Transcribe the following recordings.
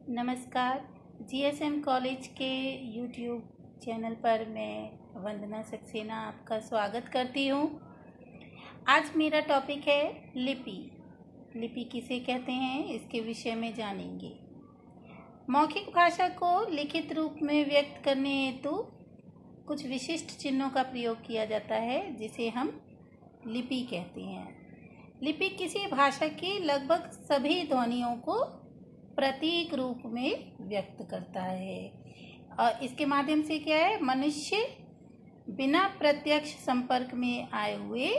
नमस्कार। GSM college के YouTube channel पर मैं वंदना सक्सेना आपका स्वागत करती हूँ। आज मेरा टॉपिक है लिपि। लिपि किसे कहते हैं, इसके विषय में जानेंगे। मौखिक भाषा को लिखित रूप में व्यक्त करने हेतु कुछ विशिष्ट चिन्हों का प्रयोग किया जाता है, जिसे हम लिपि कहते हैं। लिपि किसी भाषा की लगभग सभी ध्वनियों को प्रतीक रूप में व्यक्त करता है और इसके माध्यम से क्या है, मनुष्य बिना प्रत्यक्ष संपर्क में आए हुए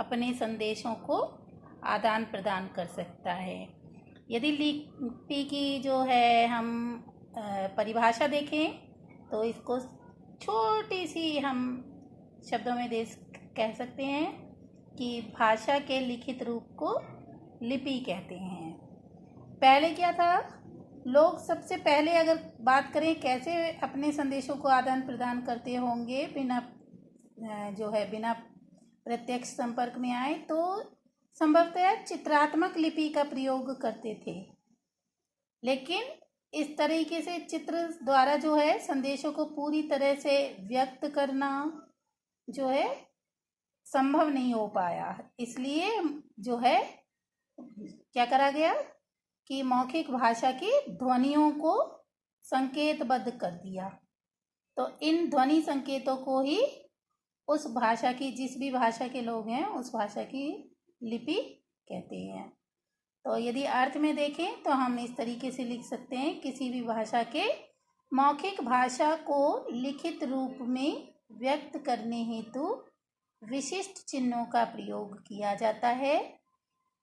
अपने संदेशों को आदान प्रदान कर सकता है। यदि लिपि की जो है हम परिभाषा देखें तो इसको छोटी सी हम शब्दों में कह सकते हैं कि भाषा के लिखित रूप को लिपि कहते हैं। पहले क्या था, लोग सबसे पहले अगर बात करें कैसे अपने संदेशों को आदान प्रदान करते होंगे बिना प्रत्यक्ष संपर्क में आए, तो संभवतः चित्रात्मक लिपि का प्रयोग करते थे। लेकिन इस तरीके से चित्र द्वारा जो है संदेशों को पूरी तरह से व्यक्त करना जो है संभव नहीं हो पाया। इसलिए जो है क्या करा गया कि मौखिक भाषा की ध्वनियों को संकेतबद्ध कर दिया। तो इन ध्वनि संकेतों को ही उस भाषा की, जिस भी भाषा के लोग हैं उस भाषा की लिपि कहते हैं। तो यदि अर्थ में देखें तो हम इस तरीके से लिख सकते हैं, किसी भी भाषा के मौखिक भाषा को लिखित रूप में व्यक्त करने हेतु विशिष्ट चिन्हों का प्रयोग किया जाता है,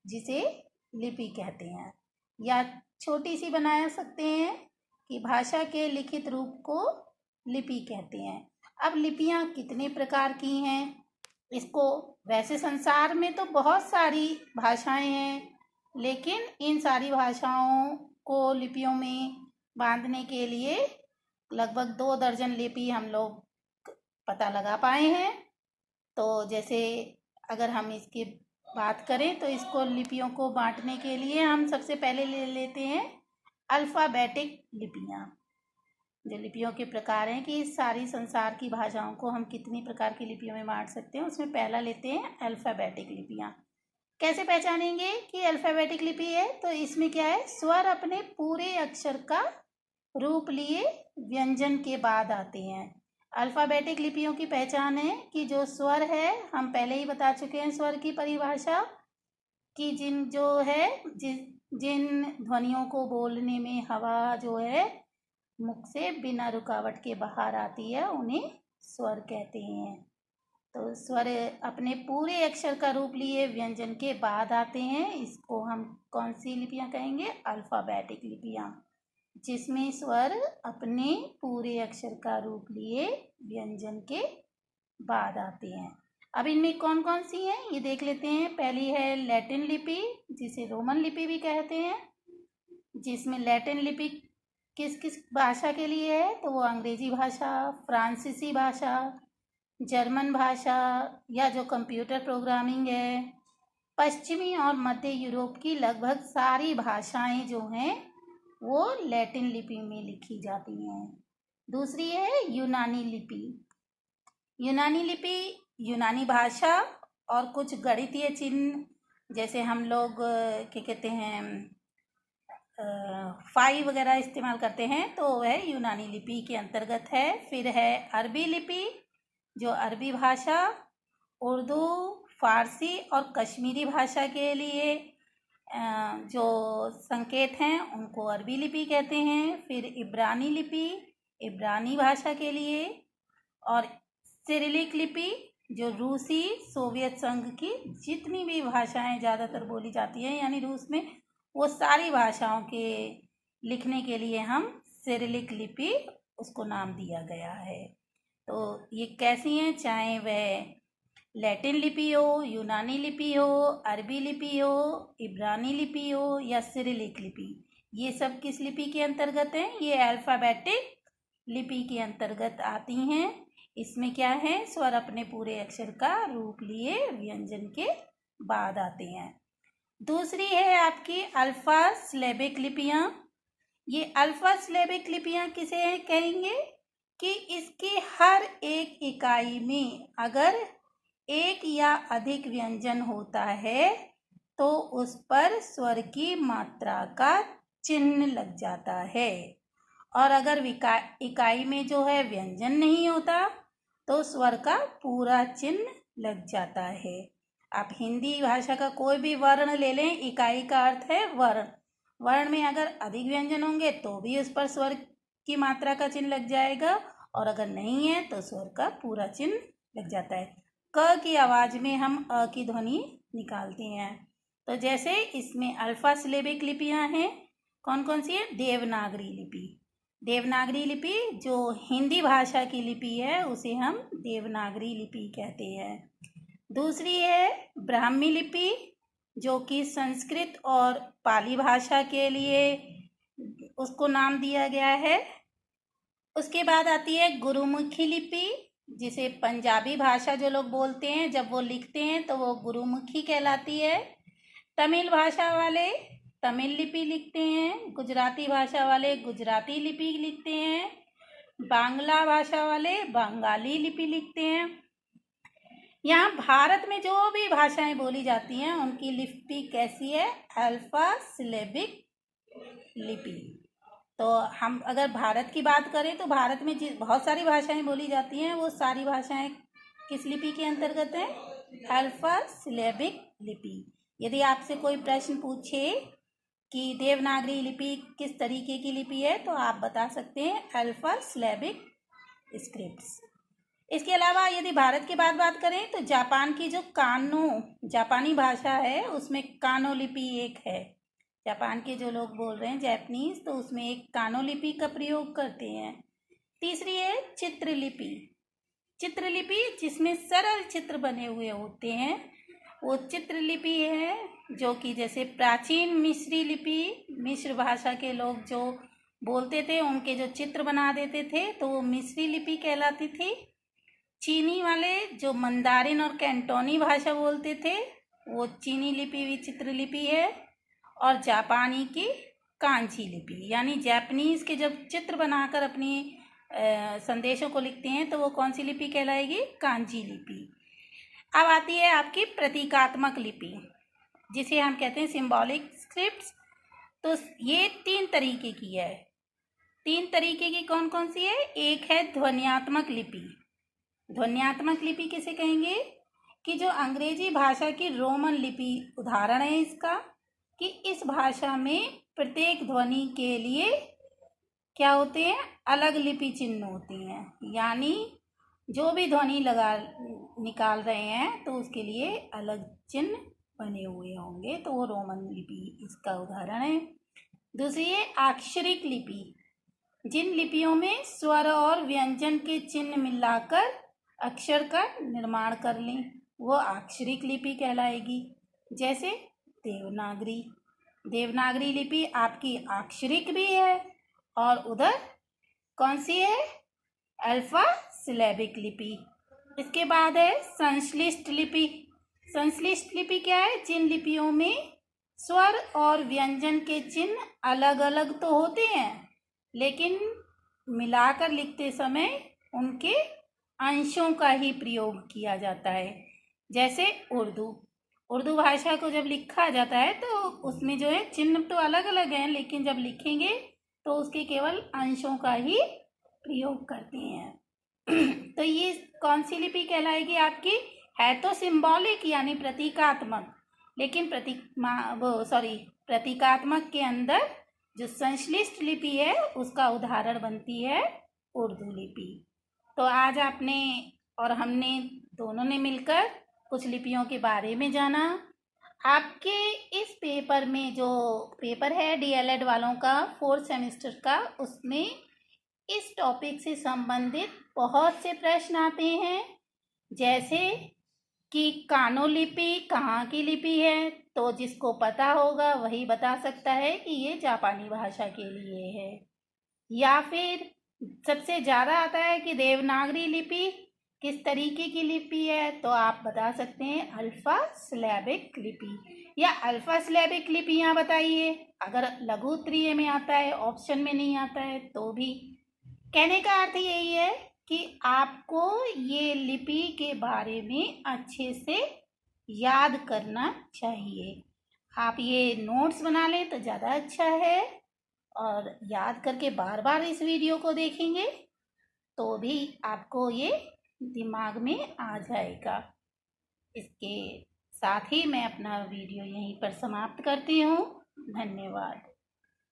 जिसे लिपि कहते हैं। या छोटी सी बना सकते हैं कि भाषा के लिखित रूप को लिपि कहते हैं। अब लिपियां कितने प्रकार की हैं, इसको वैसे संसार में तो बहुत सारी भाषाएं हैं, लेकिन इन सारी भाषाओं को लिपियों में बांधने के लिए लगभग 2 दर्जन लिपि हम लोग पता लगा पाए हैं। तो जैसे अगर हम इसकी बात करें तो इसको लिपियों को बांटने के लिए हम सबसे पहले ले लेते हैं अल्फ़ाबेटिक लिपियां। जो लिपियों के प्रकार हैं कि सारी संसार की भाषाओं को हम कितनी प्रकार की लिपियों में बांट सकते हैं, उसमें पहला लेते हैं अल्फ़ाबेटिक लिपियां। कैसे पहचानेंगे कि अल्फ़ाबेटिक लिपि है, तो इसमें क्या है, स्वर अपने पूरे अक्षर का रूप लिए व्यंजन के बाद आते हैं। अल्फ़ाबेटिक लिपियों की पहचान है कि जो स्वर है, हम पहले ही बता चुके हैं स्वर की परिभाषा कि जिन ध्वनियों को बोलने में हवा जो है मुख से बिना रुकावट के बाहर आती है, उन्हें स्वर कहते हैं। तो स्वर अपने पूरे अक्षर का रूप लिए व्यंजन के बाद आते हैं। इसको हम कौन सी लिपियां कहेंगे, अल्फ़ाबेटिक लिपियां, जिसमें स्वर अपने पूरे अक्षर का रूप लिए व्यंजन के बाद आते हैं। अब इनमें कौन कौन सी हैं ये देख लेते हैं। पहली है लैटिन लिपि, जिसे रोमन लिपि भी कहते हैं, जिसमें लैटिन लिपि किस किस भाषा के लिए है, तो वो अंग्रेजी भाषा, फ्रांसीसी भाषा, जर्मन भाषा, या जो कंप्यूटर प्रोग्रामिंग है, पश्चिमी और मध्य यूरोप की लगभग सारी भाषाएं जो हैं वो लैटिन लिपि में लिखी जाती हैं। दूसरी है यूनानी लिपि। यूनानी लिपि यूनानी भाषा और कुछ गणितीय चिन्ह, जैसे हम लोग क्या कहते हैं फाई वगैरह इस्तेमाल करते हैं, तो वह यूनानी लिपि के अंतर्गत है। फिर है अरबी लिपि, जो अरबी भाषा, उर्दू, फारसी और कश्मीरी भाषा के लिए जो संकेत हैं उनको अरबी लिपि कहते हैं। फिर इब्रानी लिपि, इब्रानी भाषा के लिए, और सिरिलिक लिपि जो रूसी सोवियत संघ की जितनी भी भाषाएं ज़्यादातर बोली जाती हैं, यानी रूस में, वो सारी भाषाओं के लिखने के लिए हम सिरिलिक लिपि उसको नाम दिया गया है। तो ये कैसी हैं, चाहे वह लैटिन लिपि हो, यूनानी लिपि हो, अरबी लिपि हो, इब्रानी लिपि हो या सिरिलिक लिपि, ये सब किस लिपि के अंतर्गत हैं, ये अल्फ़ाबेटिक लिपि के अंतर्गत आती हैं। इसमें क्या है, स्वर अपने पूरे अक्षर का रूप लिए व्यंजन के बाद आते हैं। दूसरी है आपकी अल्फ़ा स्लेबिक लिपियाँ। ये अल्फा सिलेबिक लिपियां किसे कहेंगे कि इसकी हर एक इकाई में अगर एक या अधिक व्यंजन होता है तो उस पर स्वर की मात्रा का चिन्ह लग जाता है, और अगर इकाई में जो है व्यंजन नहीं होता तो स्वर का पूरा चिन्ह लग जाता है। आप हिंदी भाषा का कोई भी वर्ण ले लें, इकाई का अर्थ है वर्ण। वर्ण में अगर अधिक व्यंजन होंगे तो भी उस पर स्वर की मात्रा का चिन्ह लग जाएगा, और अगर नहीं है तो स्वर का पूरा चिन्ह लग जाता है। क की आवाज़ में हम अ की ध्वनि निकालते हैं। तो जैसे इसमें अल्फा सिलेबिक लिपियां हैं, कौन कौन सी है? देवनागरी लिपि। देवनागरी लिपि जो हिंदी भाषा की लिपि है उसे हम देवनागरी लिपि कहते हैं। दूसरी है ब्राह्मी लिपि, जो कि संस्कृत और पाली भाषा के लिए उसको नाम दिया गया है। उसके बाद आती है गुरुमुखी लिपि, जिसे पंजाबी भाषा जो लोग बोलते हैं जब वो लिखते हैं तो वो गुरुमुखी कहलाती है। तमिल भाषा वाले तमिल लिपि लिखते हैं, गुजराती भाषा वाले गुजराती लिपि लिखते हैं, बांग्ला भाषा वाले बंगाली लिपि लिखते हैं। यहाँ भारत में जो भी भाषाएं बोली जाती हैं उनकी लिपि कैसी है? अल्फा सिलेबिक लिपि। तो हम अगर भारत की बात करें तो भारत में बहुत सारी भाषाएं बोली जाती हैं, वो सारी भाषाएं किस लिपि के अंतर्गत हैं? अल्फा सिलेबिक लिपि। यदि आपसे कोई प्रश्न पूछे कि देवनागरी लिपि किस तरीके की लिपि है तो आप बता सकते हैं अल्फा सिलेबिक स्क्रिप्ट्स। इसके अलावा यदि भारत की बात करें तो जापान की जो जापानी भाषा है उसमें कानो लिपि एक है। जापान के जो लोग बोल रहे हैं जैपनीज, तो उसमें एक कानो लिपि का प्रयोग करते हैं। तीसरी है चित्रलिपि। चित्रलिपि जिसमें सरल चित्र बने हुए होते हैं वो चित्रलिपि है, जो कि जैसे प्राचीन मिस्री लिपि, मिस्र भाषा के लोग जो बोलते थे उनके जो चित्र बना देते थे तो वो मिस्री लिपि कहलाती थी। चीनी वाले जो मंदारिन और कैंटोनी भाषा बोलते थे वो चीनी लिपि भी चित्रलिपि है। और जापानी की कांची लिपि, यानी जापानीज के जब चित्र बनाकर अपनी संदेशों को लिखते हैं तो वो कौन सी लिपि कहलाएगी? कांची लिपि। अब आती है आपकी प्रतीकात्मक लिपि, जिसे हम कहते हैं सिंबॉलिक स्क्रिप्ट्स। तो ये 3 तरीके की है। 3 तरीके की कौन कौन सी है? एक है ध्वन्यात्मक लिपि। ध्वन्यात्मक लिपि किसे कहेंगे? कि जो अंग्रेजी भाषा की रोमन लिपि उदाहरण है इसका, कि इस भाषा में प्रत्येक ध्वनि के लिए क्या होते हैं? अलग लिपि चिन्ह होते हैं, यानी जो भी ध्वनि निकाल रहे हैं तो उसके लिए अलग चिन्ह बने हुए होंगे, तो वो रोमन लिपि इसका उदाहरण है। दूसरी है अक्षरिक लिपि, जिन लिपियों में स्वर और व्यंजन के चिन्ह मिलाकर अक्षर का निर्माण कर लें वो अक्षरिक लिपि कहलाएगी। जैसे देवनागरी। देवनागरी लिपि आपकी अक्षरिक भी है और उधर कौन सी है? अल्फा सिलेबिक लिपि। इसके बाद है संश्लिष्ट लिपि। संश्लिष्ट लिपि क्या है? जिन लिपियों में स्वर और व्यंजन के चिन्ह अलग अलग तो होते हैं लेकिन मिलाकर लिखते समय उनके अंशों का ही प्रयोग किया जाता है। जैसे उर्दू भाषा को जब लिखा जाता है तो उसमें जो है चिन्ह तो अलग अलग हैं, लेकिन जब लिखेंगे तो उसके केवल अंशों का ही प्रयोग करते हैं। तो ये कौन सी लिपि कहलाएगी आपकी? है तो सिंबॉलिक यानी प्रतीकात्मक, लेकिन प्रतीकात्मक के अंदर जो संश्लिष्ट लिपि है उसका उदाहरण बनती है उर्दू लिपि। तो आज आपने और हमने दोनों ने मिलकर कुछ लिपियों के बारे में जाना। आपके इस पेपर में जो पेपर है डीएलएड वालों का 4th सेमेस्टर का, उसमें इस टॉपिक से संबंधित बहुत से प्रश्न आते हैं, जैसे कि कानो लिपि कहाँ की लिपि है, तो जिसको पता होगा वही बता सकता है कि ये जापानी भाषा के लिए है। या फिर सबसे ज़्यादा आता है कि देवनागरी लिपि किस तरीके की लिपि है, तो आप बता सकते हैं अल्फा सिलेबिक लिपि। या अल्फा सिलेबिक लिपियां बताइए। अगर लघु उत्तरीय में आता है, ऑप्शन में नहीं आता है तो भी। कहने का अर्थ यही है कि आपको ये लिपि के बारे में अच्छे से याद करना चाहिए। आप ये नोट्स बना लें तो ज़्यादा अच्छा है, और याद करके बार बार इस वीडियो को देखेंगे तो भी आपको ये दिमाग में आ जाएगा। इसके साथ ही मैं अपना वीडियो यहीं पर समाप्त करती हूँ। धन्यवाद।